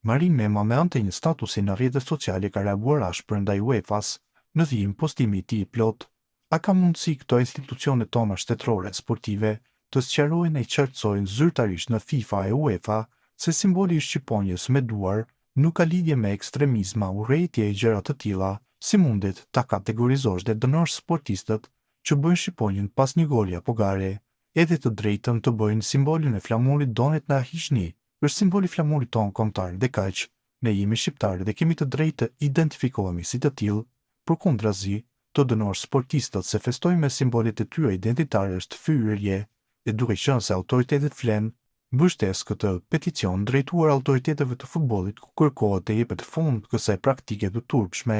Marin Mema me anë të një statusi në rrjetet sociale ka reaguar ashpër ndaj UEFA-s në dhijim postimi i tij i plot. A ka mundësi këto institucione tona shtetërore sportive të sqarojnë e qartësojnë zyrtarisht në FIFA e UEFA se simboli i shqiponjës me duar nuk ka lidhje me ekstremizma, urrejtje e gjëra të tilla, si mundet ta kategorizosh dhe dënosh sportistët që bëjnë shqiponjën pas një goli apo gare, edhe të drejtën të bëjnë simbolin e flamurit donet na hiqni. Është simboli flamurit tonë kombëtar dhe kaq, ne jemi shqiptarë dhe kemi të drejtë të identifikohemi si të tillë, përkundrazi, të dënosh sportistët se festojnë me simbolet e tyre identitare është fyerje, e duke qenë se autoritetet flen, mbështes këtë peticion drejtuar autoriteteve të futbollit ku kërkohet të jepet fund kësaj praktike të turpshme,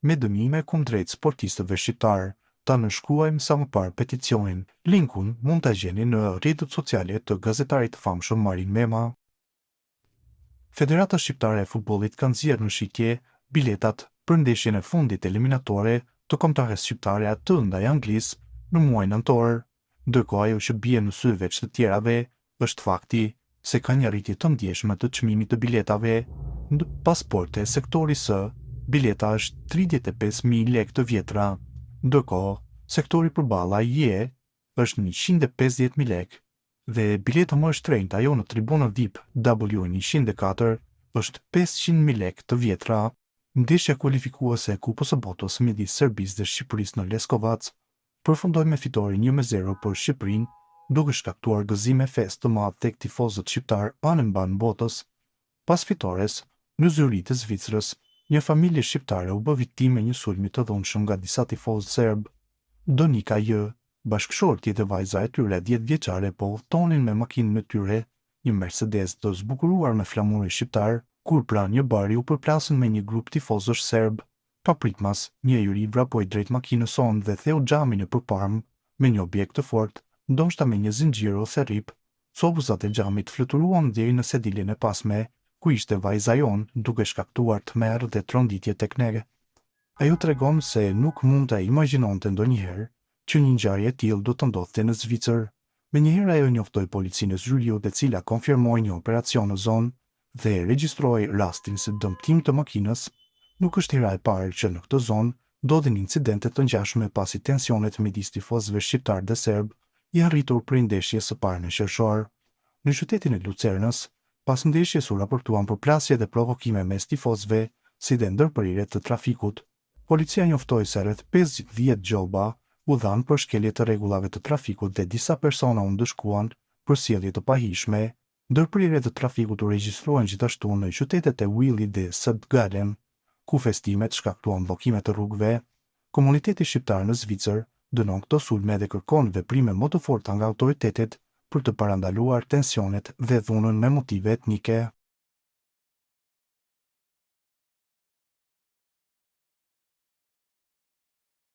me dënime kundrejt sportistëve shqiptar. Ta nënshkruajmë sa më parë peticionin. Linkun mund ta gjeni në rrjetet sociale të gazetarit të famshëm Marin Mema. Federata Shqiptare e Futbollit ka nxjerrë në shitje biletat për ndeshjen e fundit eliminatore të kombëtares shqiptare atë ndaj Anglisë në muajin nëntor, ndërkohë ajo që bie në sy veç të tjerave është fakti se ka një rritje të ndjeshme të çmimit të biletave. Në pasporte sektori S, bileta është 35.000 lekë të vjetra, ndërkohë sektori përballa je është 150.000 lekë. Dhe bileta më e shtrenjtë ajo në tribunën VIP W104 është 500.000 lekë të vjetra. Ndeshja kualifikuese e Kupës së Botës midis Serbisë dhe Shqipërisë në Leskovac përfundoi me fitoren 1-0 për Shqipërinë, duke shkaktuar gëzim e festë të madh tek tifozët shqiptar anë mban botës. Pas fitores, në Zyrit të Zvicrës, një familje shqiptare u bë viktimë e një sulmi të dhunshëm nga disa tifozë serb. Donika J, bashkëshorti dhe vajza e tyre 10 vjeçare po udhtonin me makinën e tyre, një Mercedes të zbukuruar me flamurin shqiptar, kur pranë një bari u përplasën me një grup tifozësh serb. Papritmas, një yuri vrapoi drejt makinës sonë dhe theu xhamin e përparme me një objekt të fortë, ndoshta me një zinxhir ose rrip. Sobuzat e xhamit fluturuan deri në sediljen e pasme, ku ishte vajza jon, duke shkaktuar tmerr dhe tronditje tek ne. Ajo tregon se nuk mund ta imagjinonte ndonjëherë që një ngjarje e tillë do të ndodhte në Zvicër. Menjëherë ajo njoftoi policinë e Zyrliut, e cila konfirmoi një operacion në zonë dhe regjistroi rastin si dëmtim të makinës. Nuk është hera e parë që në këtë zonë ndodhin incidente të ngjashme pasi tensionet midis tifozëve shqiptar dhe serb janë rritur prej ndeshjes së parë në qershor. Në qytetin e Lucernës, pas ndeshjes u raportuan përplasje dhe provokime mes tifozëve, si dhe ndërprerje të trafikut. Policia njoftoi se rreth 50 gjoba u dhanë për shkelje të rregullave të trafikut dhe disa persona u ndëshkuan për sjellje të pahishme. Ndërprerjet të trafikut u regjistruan gjithashtu në qytetet e Willi dhe St. Gallen, ku festimet shkaktuan bllokime të rrugëve. Komuniteti shqiptar në Zvicër dënon këto sulme dhe kërkon veprime më të forta nga autoritetet për të parandaluar tensionet dhe dhunën me motive etnike.